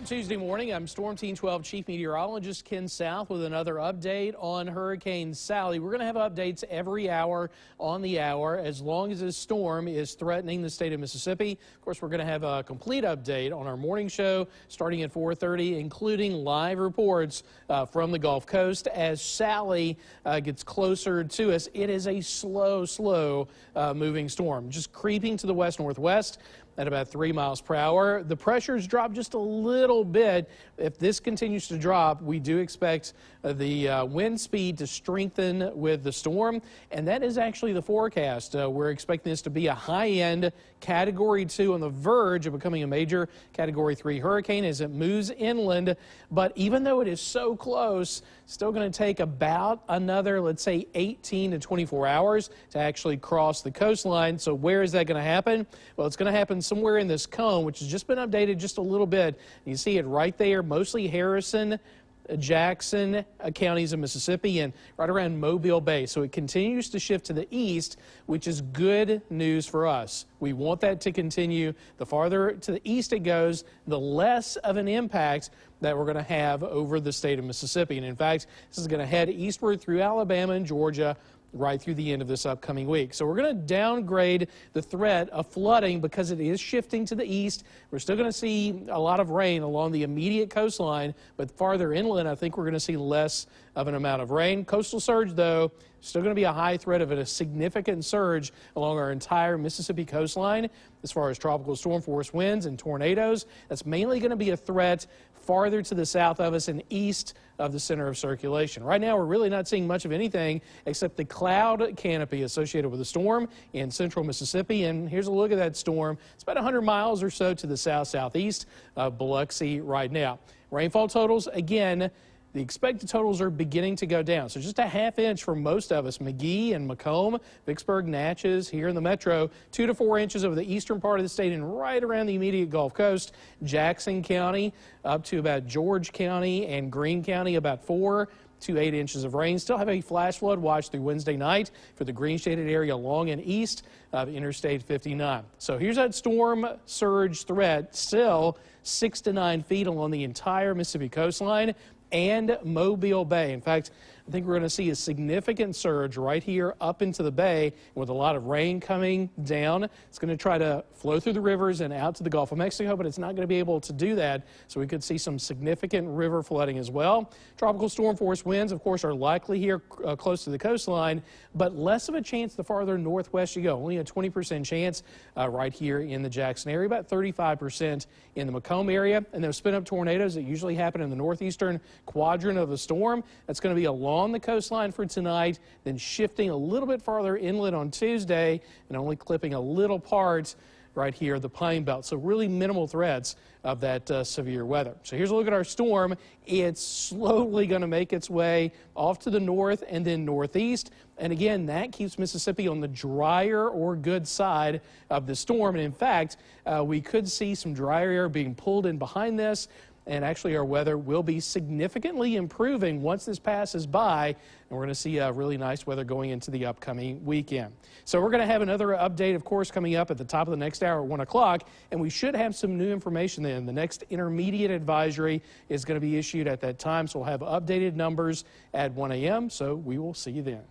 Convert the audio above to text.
Tuesday morning, I'm Storm Team 12 Chief Meteorologist Ken South with another update on Hurricane Sally. We're going to have updates every hour on the hour as long as this storm is threatening the state of Mississippi. Of course, we're going to have a complete update on our morning show starting at 4:30, including live reports from the Gulf Coast as Sally gets closer to us. It is a slow moving storm, just creeping to the west-northwest at about 3 miles per hour. The pressure's dropped just a little bit. If this continues to drop, we do expect the wind speed to strengthen with the storm, and that is actually the forecast. We're expecting this to be a high-end Category 2 on the verge of becoming a major Category 3 hurricane as it moves inland. But even though it is so close, still going to take about another, let's say, 18 to 24 hours to actually cross the coastline. So where is that going to happen? Well, it's going to happen somewhere in this cone, which has just been updated just a little bit. You see it right there, mostly Harrison, Jackson counties of Mississippi, and right around Mobile Bay. So it continues to shift to the east, which is good news for us. We want that to continue. The farther to the east it goes, the less of an impact that we're going to have over the state of Mississippi. And in fact, this is going to head eastward through Alabama and Georgia right through the end of this upcoming week. So we're going to downgrade the threat of flooding because it is shifting to the east. We're still going to see a lot of rain along the immediate coastline, but farther inland, I think we're going to see less of an amount of rain. Coastal surge, though, still going to be a high threat of a significant surge along our entire Mississippi coastline as far as tropical storm force winds and tornadoes. That's mainly going to be a threat farther to the south of us and east of the center of circulation. Right now, we're really not seeing much of anything except the cloud canopy associated with the storm in central Mississippi. And here's a look at that storm. It's about 100 miles or so to the south-southeast of Biloxi right now. Rainfall totals, again, the expected totals are beginning to go down. So just a ½ inch for most of us. McGee and Macomb, Vicksburg, Natchez here in the metro, 2 to 4 inches over the eastern part of the state and right around the immediate Gulf Coast. Jackson County up to about George County and Greene County about 4 to 8 inches of rain. Still have a flash flood watch through Wednesday night for the green shaded area along and east of Interstate 59. So here's that storm surge threat, still 6 to 9 feet along the entire Mississippi coastline and Mobile Bay. In fact, I think we're going to see a significant surge right here up into the bay with a lot of rain coming down. It's going to try to flow through the rivers and out to the Gulf of Mexico, but it's not going to be able to do that. So we could see some significant river flooding as well. Tropical storm force winds, of course, are likely here close to the coastline, but less of a chance the farther northwest you go. Only a 20% chance right here in the Jackson area, about 35% in the Macomb area. And those spin-up tornadoes that usually happen in the northeastern quadrant of the storm, that's going to be along the coastline for tonight, then shifting a little bit farther inland on Tuesday and only clipping a little part right here, the Pine Belt. So really minimal threats of that severe weather. So here's a look at our storm. It's slowly going to make its way off to the north and then northeast. And again, that keeps Mississippi on the drier or good side of the storm. And in fact, we could see some drier air being pulled in behind this. And actually, our weather will be significantly improving once this passes by, and we're going to see really nice weather going into the upcoming weekend. So we're going to have another update, of course, coming up at the top of the next hour at 1 o'clock, and we should have some new information then. The next intermediate advisory is going to be issued at that time, so we'll have updated numbers at 1 a.m., so we will see you then.